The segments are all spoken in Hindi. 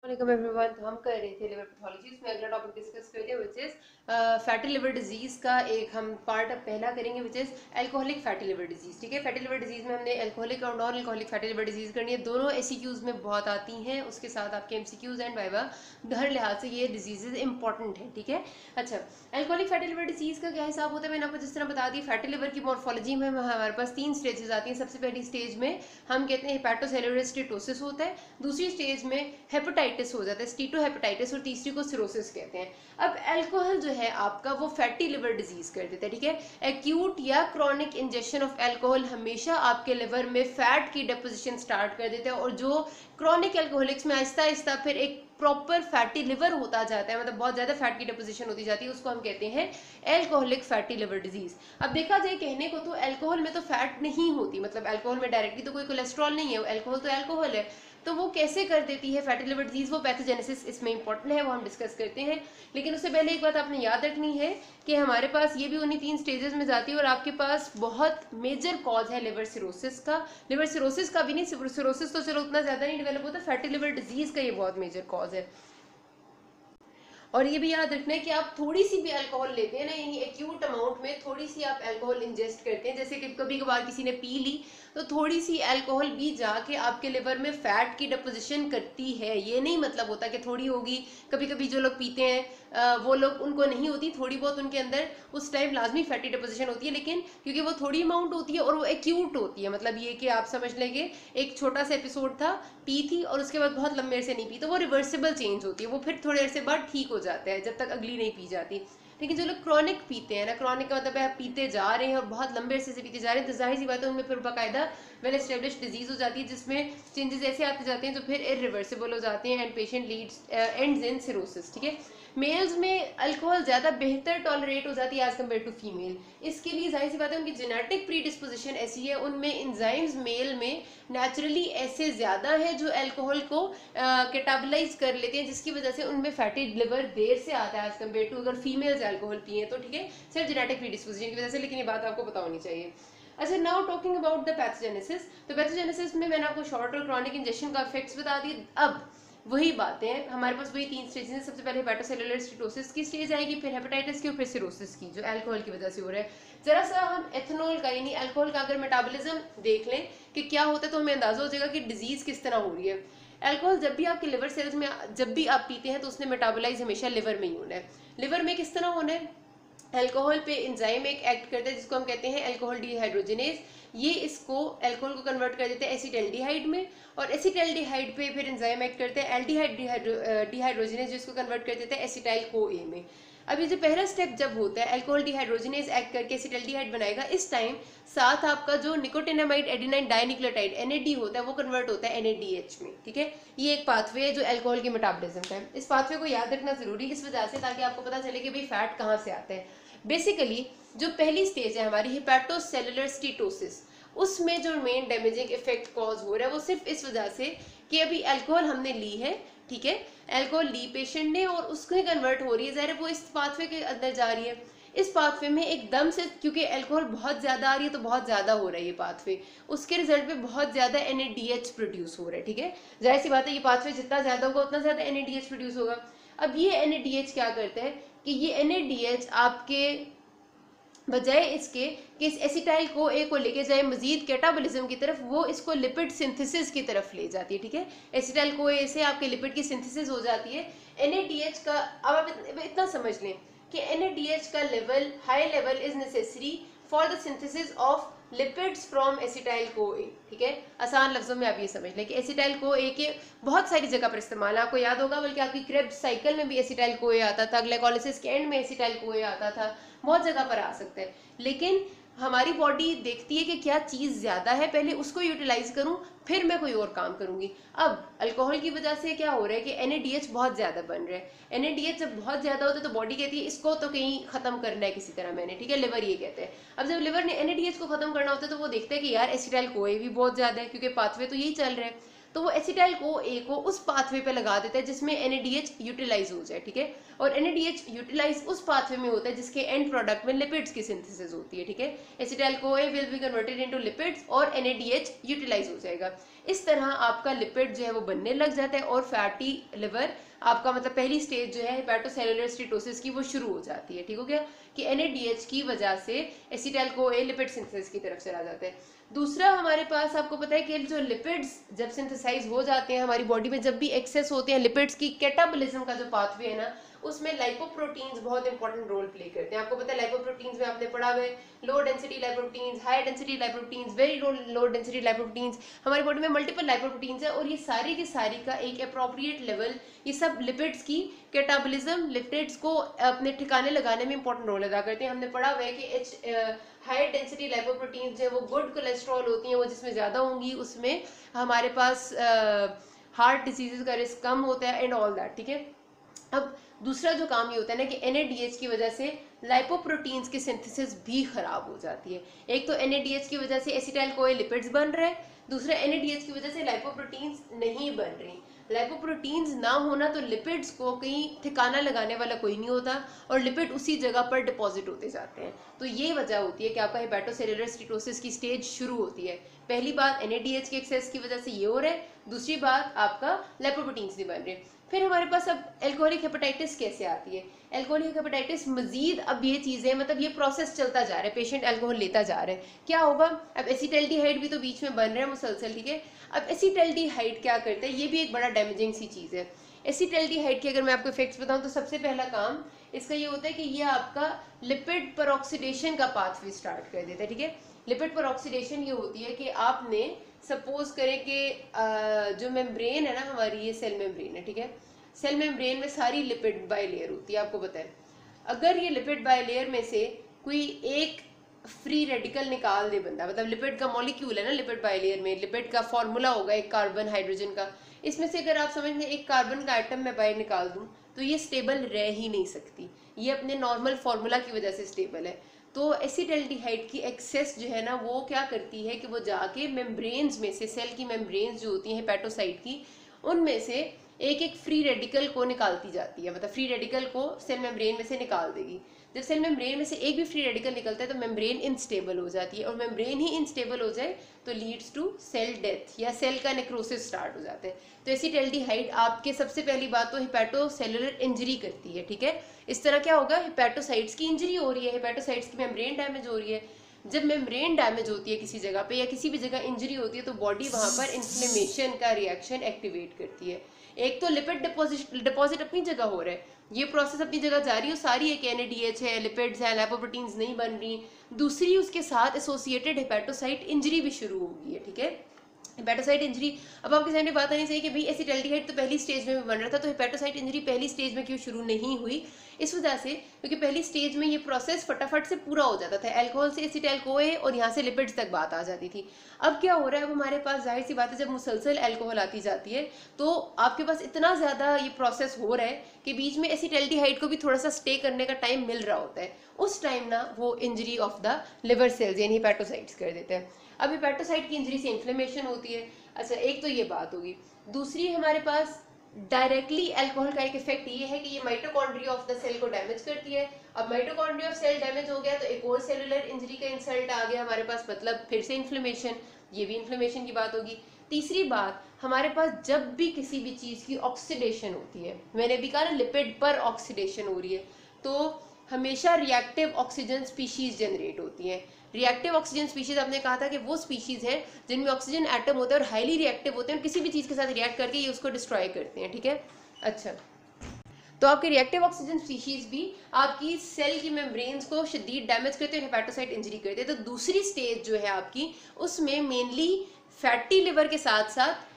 वालेकुम एवरीवन। तो हम कर रहे थे लिवर पैथोलॉजी में अगला टॉपिक डिस्कस कर रहे थे which is fatty liver disease का एक हम पार्ट अब पहला करेंगे which is alcoholic fatty liver disease. ठीक है, फैटी लिवर डिजीज में हमने अल्कोहलिक और non alcoholic fatty liver disease करनी है। दोनों एससीक्यूज में बहुत आती हैं, उसके साथ आपके एमसीक्यूज एंड वाइवा, हर लिहाज से ये डिजीजेज इंपॉर्टेंट है। ठीक है, अच्छा, अल्कोहलिक फैटी लिवर डिजीज का क्या हिसाब होता है मैंने आपको जिस तरह बता दी। फैटी लिवर की मॉर्फोलॉजी में हमारे पास 3 स्टेजेस आती हैं। सबसे पहली स्टेज में हम कहते हैं हेपेटोसेलुलर स्टीटोसिस होता है, दूसरी स्टेज में हेपेटाइटिस हो जाता है, स्टीटोहेपेटाइटिस, और तीसरी को सिरोसिस कहते हैं। अब अल्कोहल जो है आपका वो फैटी लिवर डिजीज कर देता है। ठीक है, एक्यूट या क्रॉनिक इंजेक्शन ऑफ अल्कोहल हमेशा आपके लिवर में फैट की डिपोजिशन स्टार्ट कर देता है, और जो क्रॉनिक अल्कोहलिक्स में आहिस्ता आहिस्ता फिर एक प्रॉपर फैटी लिवर होता जाता है, मतलब बहुत ज्यादा फैट की डिपोजिशन होती जाती है, उसको हम कहते हैं अल्कोहलिक फैटी लिवर डिजीज। अब देखा जाए कहने को तो अल्कोहल में तो फैट नहीं होती, मतलब अल्कोहल में डायरेक्टली तो कोई कोलेस्ट्रॉल नहीं है, अल्कोहल तो अल्कोहल है, तो वो कैसे कर देती है फैटी लिवर डिजीज, वो पैथोजेनेसिस इसमें इंपॉर्टेंट है, वो हम डिस्कस करते हैं। लेकिन उससे पहले एक बात आपने याद रखनी है कि हमारे पास ये भी उन्हीं 3 स्टेजेस में जाती है, और आपके पास बहुत मेजर कॉज है लिवर सिरोसिस का। लिवर सिरोसिस का भी नहीं, सिरोसिस तो चलो उतना ज्यादा नहीं डेवलप होता, फैटी लिवर डिजीज का ये बहुत मेजर कॉज है। और ये भी याद रखना है कि आप थोड़ी सी भी अल्कोहल लेते हैं ना, यानी एक्यूट अमाउंट में थोड़ी सी आप अल्कोहल इंजेस्ट करते हैं, जैसे कि कभी कभार किसी ने पी ली तो थोड़ी सी अल्कोहल भी जाके आपके लिवर में फैट की डिपोजिशन करती है। ये नहीं मतलब होता कि थोड़ी होगी, कभी कभी जो लोग पीते हैं वो लोग, उनको नहीं होती, थोड़ी बहुत उनके अंदर उस टाइम लाजमी फैटी डिपोजिशन होती है, लेकिन क्योंकि वो थोड़ी अमाउंट होती है और वो एक्यूट होती है, मतलब ये कि आप समझ लेंगे एक छोटा सा एपिसोड था, पी थी और उसके बाद बहुत लंबे से नहीं पी, तो वो रिवर्सिबल चेंज होती है, वो फिर थोड़े अरसे बाद ठीक हो जाता है जब तक अगली नहीं पी जाती। लेकिन जो लोग क्रॉनिक पीते हैं ना, क्रॉनिक का मतलब है आप पीते जा रहे हैं और बहुत लंबे अरसे से पीते जा रहे हैं, तो जाहिर सी बात है उनमें फिर बाकायदा वेल एस्टेब्लिश डिजीज हो जाती है, जिसमें चेंजेस ऐसे आते जाते हैं जो फिर इरिवर्सिबल हो जाते हैं and patient leads ends in cirrhosis. ठीक है, मेल्स में अल्कोहल ज्यादा बेहतर टॉलरेट हो जाती है एज कम्पेयर टू फीमेल। इसके लिए जाहिर सी बात है उनकी जेनेटिक प्री डिस्पोजिशन ऐसी है, उनमें एंजाइम्स मेल में नेचुरली ऐसे ज्यादा है जो अल्कोहल को कैटाबलाइज कर लेते हैं, जिसकी वजह से उनमें फैटी लिवर देर से आता है एज कम्पेयर टू अगर फीमेल्स अल्कोहल पिए तो। ठीक है, सिर्फ जेनेटिक प्री डिस्पोजिशन की वजह से, लेकिन ये बात आपको पता होनी चाहिए। अच्छा, now talking about the pathogenesis, तो पैथोजेनेसिस में मैंने आपको शॉर्ट और क्रॉनिक इंजेक्शन का इफेक्ट्स बता दिए। अब वही बातें हैं, हमारे पास वही 3 स्टेजेस हैं। सबसे पहले हेपेटोसेलुलर स्टीटोसिस की स्टेज आएगी, फिर हेपेटाइटिस की और फिर सिरोसिस की, जो अल्कोहल की वजह से हो रहा है। जरा सा हम एथेनॉल का यानी अल्कोहल का अगर मेटाबॉलिज्म देख लें कि क्या होता है, तो हमें अंदाजा हो जाएगा कि डिजीज किस तरह हो रही है। अल्कोहल जब भी आपके लिवर सेल्स में जब भी आप पीते हैं तो उसने मेटाबोलाइज हमेशा लिवर में ही होना है। लिवर में किस तरह होना है, अल्कोहल पे एंजाइम एक एक्ट करता है जिसको हम कहते हैं अल्कोहल डीहाइड्रोजिनेज, ये इसको अल्कोहल को कन्वर्ट कर देते हैं एसिटाल्डिहाइड में, और एसिटाल्डिहाइड पे फिर एंजाइम एक्ट करते हैं एल्डिहाइड डीहाइड्रोजिनेज, जिसको कन्वर्ट कर देते हैं एसिटाइल को ए में। अब ये जो पहला स्टेप जब होता है अल्कोहल डीहाइड्रोजिनेज एक्ट करके एसिटाल्डिहाइड बनाएगा, इस टाइम साथ आपका जो निकोटिनामाइड एडेनाइन डाइन्यूक्लियोटाइड NAD होता है वो कन्वर्ट होता है NADH में। ठीक है, ये एक पाथवे है जो अल्कोहल के मेटाबॉलिज्म का है। इस पाथवे को याद रखना जरूरी इस वजह से ताकि आपको पता चले कि भाई फैट कहाँ से आता है। बेसिकली जो पहली स्टेज है हमारी हेपेटोसेलुलर स्टीटोसिस, उसमें जो मेन डैमेजिंग इफेक्ट कॉज हो रहा है वो सिर्फ इस वजह से कि अभी अल्कोहल हमने ली है, ठीक है, अल्कोहल ली पेशेंट ने और उसको कन्वर्ट हो रही है, ज़ाहिर वो इस पाथवे के अंदर जा रही है। इस पाथवे में एकदम से क्योंकि अल्कोहल बहुत ज़्यादा आ रही है तो बहुत ज़्यादा हो रहा है ये पाथवे, उसके रिजल्ट में बहुत ज़्यादा NADH प्रोड्यूस हो रहा है। ठीक है, जाहिर सी बात है ये पाथवे जितना ज़्यादा होगा उतना ज़्यादा NADH प्रोड्यूस होगा। अब ये NADH क्या करता है कि ये NADH आपके बजाय इसके कि इस एसिटाइल को ए को लेके जाए मजीद कैटाबॉलिज्म की तरफ, वो इसको लिपिड सिंथेसिस की तरफ ले जाती है। ठीक है, एसिटाइल को ए से आपके लिपिड की सिंथेसिस हो जाती है। NADH का, अब आप इतना समझ लें कि NADH का level, high level is necessary for the synthesis of lipids from acetyl CoA. ठीक है, आसान लफ्जों में आप ये समझ लें कि एसिटाइल को ए के बहुत सारी जगह पर इस्तेमाल है, आपको याद होगा, बल्कि आपकी क्रेब्स साइकिल में भी एसिटाइल को ए आता था, ग्लाइकोलाइसिस के एंड में एसिटाइल को ए आता था, बहुत जगह पर आ सकता है। लेकिन हमारी बॉडी देखती है कि क्या चीज़ ज़्यादा है, पहले उसको यूटिलाइज करूं फिर मैं कोई और काम करूंगी। अब अल्कोहल की वजह से क्या हो रहा है कि NADH बहुत ज़्यादा बन रहा है। NADH जब बहुत ज़्यादा होता है तो बॉडी कहती है इसको तो कहीं ख़त्म करना है किसी तरह मैंने, ठीक है, लिवर ये कहते हैं। अब जब लिवर ने NADH को ख़त्म करना होता है तो वो देखते हैं कि यार एसिटाइल कोई भी बहुत ज़्यादा है, क्योंकि पाथवे तो यही चल रहा है, तो वो एसिटाइल को ए को उस पाथवे पे लगा देता है जिसमें NADH यूटिलाइज हो जाए, ठीक है। और NADH यूटिलाइज उस पाथवे में होता है जिसके एंड प्रोडक्ट में लिपिड्स की सिंथेसिस होती है, ठीक है। Acetyl co A will be converted into lipids और NADH यूटिलाइज हो जाएगा। इस तरह आपका लिपिड जो है वो बनने लग जाता है और फैटी लिवर आपका मतलब पहली स्टेज जो है हेपेटोसेलुलर स्टीटोसिस की वो शुरू हो जाती है, ठीक हो गया, कि NADH की वजह से एसिटाइल को ए लिपिड सिंथेसिस की तरफ चला जाता है। दूसरा हमारे पास आपको पता है कि जो लिपिड्स जब सिंथेसाइज हो जाते हैं हमारी बॉडी में, जब भी एक्सेस होते हैं लिपिड्स की, कैटाबॉलिज्म का जो पाथवे है ना उसमें लाइपोप्रोटीन्स बहुत इंपॉर्टेंट रोल प्ले करते हैं। आपको पता है लाइपोप्रोटीन्स में आपने पढ़ा हुआ है low density lipoproteins, high density lipoproteins, very low density lipoproteins. हमारी बॉडी में मल्टीपल लाइपोप्रोटीन्स है और ये सारी की सारी का एक अप्रोप्रिएट लेवल ये सब लिपिड्स की कैटाबॉलिज्म, लिपिड्स को अपने ठिकाने लगाने में इंपॉर्टेंट रोल अदा करते हैं। हमने पढ़ा हुआ है कि हाई डेंसिटी लाइपोप्रोटीन्स जो है वो गुड कोलेस्ट्रॉल होती हैं, वो जिसमें ज़्यादा होंगी उसमें हमारे पास हार्ट डिजीज़ का रिस्क कम होता है एंड ऑल दैट, ठीक है। अब दूसरा जो काम ये होता है ना कि NADH की वजह से लाइपोप्रोटीन्स की सिंथेसिस भी खराब हो जाती है। एक तो NADH की वजह से एसिटाइल कोए लिपिड्स बन रहे हैं, दूसरा NADH की वजह से लाइपोप्रोटीन्स नहीं बन रही। लाइपोप्रोटीन्स ना होना तो लिपिड्स को कहीं ठिकाना लगाने वाला कोई नहीं होता और लिपिड उसी जगह पर डिपॉजिट होते जाते हैं। तो ये वजह होती है कि आपका हेपेटोसेलुलर स्टीटोसिस की स्टेज शुरू होती है। पहली बात NADH के एक्सेस की वजह से ये हो रहा है, दूसरी बात आपका लाइपोप्रोटीन्स नहीं बन रहे। फिर हमारे पास अब एल्कोहलिक हेपेटाइटिस कैसे आती है। एल्कोहलिक हेपेटाइटिस मजीद अब ये चीज़ें मतलब ये प्रोसेस चलता जा रहा है, पेशेंट अल्कोहल लेता जा रहा है, क्या होगा अब एसिटाल्डिहाइड भी तो बीच में बन रहा है मुसलसल, ठीक है। अब एसिटाल्डिहाइड क्या करता है, ये भी एक बड़ा डैमेजिंग सी चीज़ है। एसिटाल्डिहाइड के अगर मैं आपको इफेक्ट्स बताऊं तो सबसे पहला काम इसका ये होता है कि ये आपका लिपिड परऑक्सीडेशन का पाथवे स्टार्ट कर देता है, ठीक है। लिपिड परऑक्सीडेशन ये होती है कि आपने सपोज करें कि जो मेम्ब्रेन है ना हमारी, ये सेल मेम्ब्रेन है, ठीक है। सेल मेम्ब्रेन में सारी लिपिड बाइलेयर होती है, आपको पता है। अगर ये लिपिड बाइलेयर में से कोई एक फ्री रेडिकल निकाल दे बंदा, मतलब लिपिड का मॉलिक्यूल है ना लिपिड बाइलेयर में, लिपिड का फॉर्मूला होगा एक कार्बन हाइड्रोजन का, इसमें से अगर आप समझ लें एक कार्बन का आइटम मैं बाहर निकाल दूं तो ये स्टेबल रह ही नहीं सकती, ये अपने नॉर्मल फॉर्मूला की वजह से स्टेबल है। तो एसिटाल्डिहाइड की एक्सेस जो है ना वो क्या करती है कि वो जाके मेम्ब्रेन्स में से, सेल की मेम्ब्रेन्स जो होती हैं हेपेटोसाइट की, उनमें से एक एक फ्री रेडिकल को निकालती जाती है, मतलब फ्री रेडिकल को सेल मेम्ब्रेन में से निकाल देगी। जब सेल मेम्ब्रेन में से एक भी फ्री रेडिकल निकलता है तो मेम्ब्रेन इनस्टेबल हो जाती है, और मेम्ब्रेन ही इनस्टेबल हो जाए तो लीड्स टू सेल डेथ या सेल का नेक्रोसिस स्टार्ट हो जाता है। तो एसिटाल्डिहाइड आपके सबसे पहली बात तो हेपेटोसेलुलर इंजरी करती है, ठीक है। इस तरह क्या होगा, हेपेटोसाइट्स की इंजरी हो रही है, हेपेटोसाइट्स की मेम्ब्रेन डैमेज हो रही है। जब मेम्ब्रेन डैमेज होती है किसी जगह पे या किसी भी जगह इंजरी होती है तो बॉडी वहां पर इन्फ्लेमेशन का रिएक्शन एक्टिवेट करती है। एक तो लिपिड डिपॉजिट अपनी जगह हो रहा है, ये प्रोसेस अपनी जगह जारी है, सारी एक NADH है, लिपिड्स है, लाइपोप्रोटीन्स नहीं बन रही। दूसरी उसके साथ एसोसिएटेड हेपेटोसाइट इंजरी भी शुरू हो गई है, ठीक है। हेपेटोसाइट इंजरी, अब आपके सामने बात आनी चाहिए कि भाई एसिटाल्डिहाइड तो पहली स्टेज में भी बन रहा था, तो हेपेटोसाइट इंजरी पहली स्टेज में क्यों शुरू नहीं हुई। इस वजह से क्योंकि पहली स्टेज में ये प्रोसेस फटाफट से पूरा हो जाता था, अल्कोहल से एसिटाइल कोए और यहाँ से लिपिड्स तक बात आ जाती थी। अब क्या हो रहा है, अब हमारे पास जाहिर सी बात है जब मुसलसल अल्कोहल आती जाती है तो आपके पास इतना ज़्यादा ये प्रोसेस हो रहा है कि बीच में एसिटाल्डिहाइड को भी थोड़ा सा स्टे करने का टाइम मिल रहा होता है। उस टाइम ना वो injury of the liver cells यानी हेपेटोसाइट्स कर देते हैं। अब हेपेटोसाइट की इंजरी से इन्फ्लेमेशन होती है। अच्छा, एक तो ये बात होगी। दूसरी हमारे पास डायरेक्टली अल्कोहल का एक इफेक्ट ये है कि ये माइटोकॉन्ड्रिया ऑफ द सेल को डैमेज करती है। अब माइटोकॉन्ड्रिया ऑफ सेल डैमेज हो गया तो एक और सेलुलर इंजरी का इंसल्ट आ गया हमारे पास, मतलब फिर से इन्फ्लेमेशन, ये भी इन्फ्लेमेशन की बात होगी। तीसरी बात, हमारे पास जब भी किसी भी चीज़ की ऑक्सीडेशन होती है, मैंने भी कहा लिपिड पर ऑक्सीडेशन हो रही है, तो हमेशा रिएक्टिव ऑक्सीजन स्पीशीज जनरेट होती हैं। रिएक्टिव ऑक्सीजन स्पीशीज आपने कहा था कि वो स्पीशीज हैं जिनमें ऑक्सीजन एटम होता है और हाईली रिएक्टिव होते हैं और किसी भी चीज़ के साथ रिएक्ट करके ये उसको डिस्ट्रॉय करते हैं, ठीक है। अच्छा, तो आपके रिएक्टिव ऑक्सीजन स्पीशीज भी आपकी सेल की मेम्ब्रेन्स को शदीद डैमेज करते हैं, हेपेटोसाइट इंजरी करते हैं। तो दूसरी स्टेज जो है आपकी उसमें मेनली फैटी लिवर के साथ साथ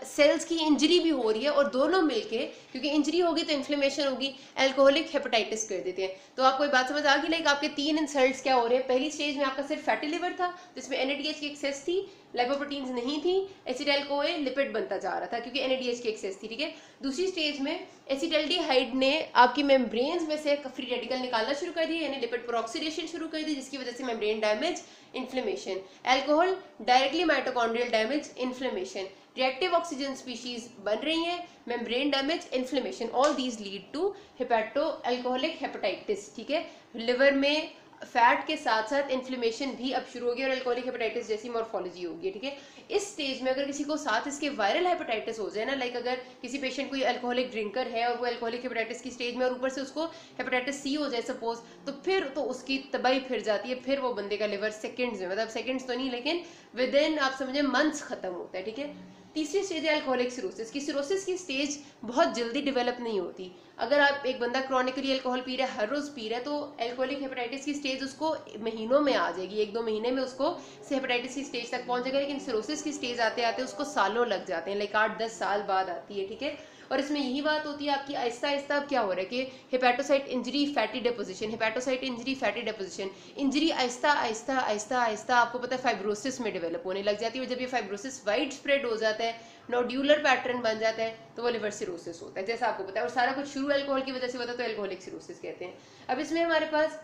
सेल्स की इंजरी भी हो रही है, और दोनों मिलके, क्योंकि इंजरी होगी तो इन्फ्लेमेशन होगी, अल्कोहलिक हेपेटाइटिस कर देते हैं। तो आपको एक बात समझ आ गई, लाइक आपके तीन इंसल्ट्स क्या हो रहे हैं। पहली स्टेज में आपका सिर्फ फैटी लिवर था जिसमें NADH की एक्सेस थी, लाइपोप्रोटीन्स नहीं थी, एसिटाइल कोए लिपिड बनता जा रहा था क्योंकि NADH की एक्सेस थी, ठीक है। दूसरी स्टेज में एसिटाल्डिहाइड ने आपकी मेम्ब्रेन्स में से फ्री रेडिकल निकालना शुरू कर दिया, यानी लिपिड पेरोक्सीडेशन शुरू कर दी, जिसकी वजह से membrane damage, inflammation. Alcohol directly mitochondrial damage, inflammation. Reactive oxygen species बन रही हैं, membrane damage, inflammation, all these lead to hepato alcoholic hepatitis, ठीक है। लिवर में फैट के साथ साथ इन्फ्लेमेशन भी अब शुरू होगी और अल्कोहलिक हेपेटाइटिस जैसी मॉर्फोलॉजी होगी, ठीक है। इस स्टेज में अगर किसी को साथ इसके वायरल हेपेटाइटिस हो जाए ना, लाइक अगर किसी पेशेंट कोई अल्कोहलिक ड्रिंकर है और वो अल्कोहलिक हेपेटाइटिस की स्टेज में और ऊपर से उसको हेपेटाइटिस C हो जाए सपोज, तो फिर तो उसकी तबाही फिर जाती है, फिर वो बंदे का लिवर सेकंड्स में, मतलब सेकंड्स तो नहीं लेकिन विद इन आप समझे मंथ्स खत्म होता है, ठीक है। तीसरी स्टेज है अल्कोहलिक सिरोसिस की। सिरोसिस की स्टेज बहुत जल्दी डेवलप नहीं होती। अगर आप एक बंदा क्रॉनिकली अल्कोहल पी रहा है, हर रोज पी रहा है, तो अल्कोहलिक हेपेटाइटिस की स्टेज उसको महीनों में आ जाएगी, 1-2 महीने में उसको हेपेटाइटिस की स्टेज तक पहुंच जाएगा। लेकिन सिरोसिस की स्टेज आते आते उसको सालों लग जाते हैं, लाइक 8-10 साल बाद आती है, ठीक है। और इसमें यही बात होती है आपकी आहिस्ता आहिस्ता अब क्या हो रहा है कि hepatocyte injury fatty deposition, hepatocyte injury fatty deposition, injury Aahista Aahista Aahista Aahista आपको पता है फाइब्रोसिस में डेवलप होने लग जाती है। जब ये फाइब्रोसिस वाइड स्प्रेड हो जाता है, नोड्यूलर पैटर्न बन जाता है, तो वो लिवर सिरोसिस होता है, जैसा आपको पता है। और सारा कुछ शुरू अल्कोहल की वजह से होता है, तो अल्कोहलिक सिरोसिस कहते हैं। अब इसमें हमारे पास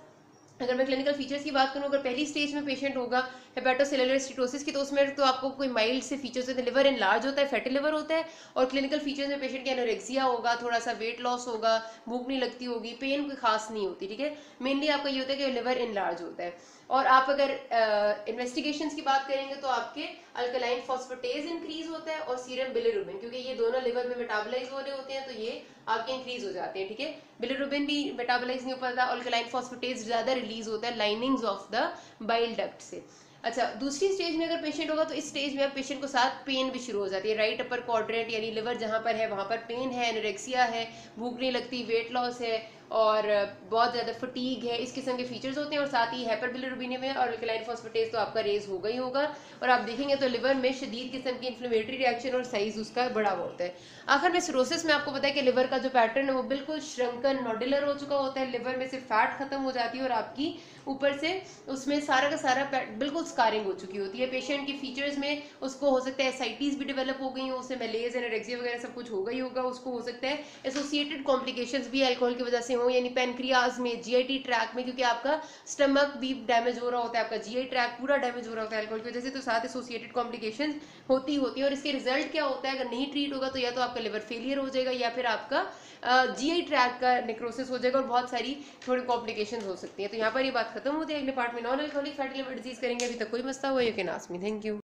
अगर मैं क्लिनिकल फीचर्स की बात करूं, अगर पहली स्टेज में पेशेंट होगा हेपेटोसेलुलर स्टीटोसिस की, तो उसमें तो आपको कोई माइल्ड से फीचर्स होते हैं, लिवर इनलार्ज होता है, फैटी लिवर होता है। और क्लिनिकल फीचर्स में पेशेंट की एनोरेक्सिया होगा, थोड़ा सा वेट लॉस होगा, भूख नहीं लगती होगी, पेन कोई खास नहीं होती, ठीक है। मेनली आपका ये होता है कि लिवर इनलार्ज होता है। और आप अगर इन्वेस्टिगेशंस की बात करेंगे तो आपके अल्कलाइन फॉस्फेटेज इंक्रीज होता है और सीरम बिलिरुबिन, क्योंकि ये दोनों लिवर में मेटाबोलाइज हो रहे होते हैं, तो ये आपके इंक्रीज हो जाते हैं, ठीक है। बिलिरुबिन भी मेटाबोलाइज नहीं हो पाता, अल्कलाइन फॉस्फेटेज ज्यादा रिलीज होता है linings of the bile duct से। अच्छा, दूसरी स्टेज में अगर पेशेंट होगा तो इस स्टेज में अब पेशेंट को साथ पेन भी शुरू हो जाती है। राइट अपर क्वाड्रेंट यानी लिवर जहां पर है वहां पर पेन है, एनोरेक्सिया है, भूख नहीं लगती, वेट लॉस है और बहुत ज्यादा फटीग है, इस किस्म के फीचर्स होते हैं। और साथ ही हाइपरबिलिरुबिनेमिया और अल्कलाइन फॉस्फेटेज तो आपका रेज होगा ही होगा। और आप देखेंगे तो लिवर में शदीद किस्म की इन्फ्लेमेटरी रिएक्शन और साइज उसका बड़ा हुआ होता है। आखिर में सिरोसिस में आपको पता है कि लिवर का जो पैटर्न है वो बिल्कुल श्रंकन नोडुलर हो चुका होता है, लिवर में से फैट खत्म हो जाती है और आपकी ऊपर से उसमें सारा का सारा बिल्कुल स्कारिंग हो चुकी होती है। पेशेंट की फीचर्स में उसको हो सकता है एसाइटिस भी डेवलप हो गई हो, उससे मेलेज एनोरेक्सिया वगैरह सब कुछ होगा ही होगा। उसको हो सकता है एसोसिएटेड कॉम्प्लिकेशंस भी अल्कोहल की वजह से हो, यानी पेनक्रियाज में, GIT ट्रैक में, क्योंकि आपका स्टमक भी डैमेज हो रहा होता है, आपका GI ट्रैक पूरा डैमेज हो रहा होता है अल्कोहल की वजह से, तो साथ एसोसिएटेड कॉम्प्लिकेशंस होती होती है। और इसके रिजल्ट क्या होता है, अगर नहीं ट्रीट होगा तो या तो आपका लिवर फेलियर हो जाएगा या फिर आपका GI ट्रैक का नेक्रोसिस हो जाएगा और बहुत सारी थोड़ी कॉम्प्लिकेशंस हो सकती है। तो यहाँ पर ये बात खत्म होती है। अगले पार्ट में non alcoholic fatty liver disease करेंगे। अभी तक कोई मसला हुआ you can ask me. Thank you.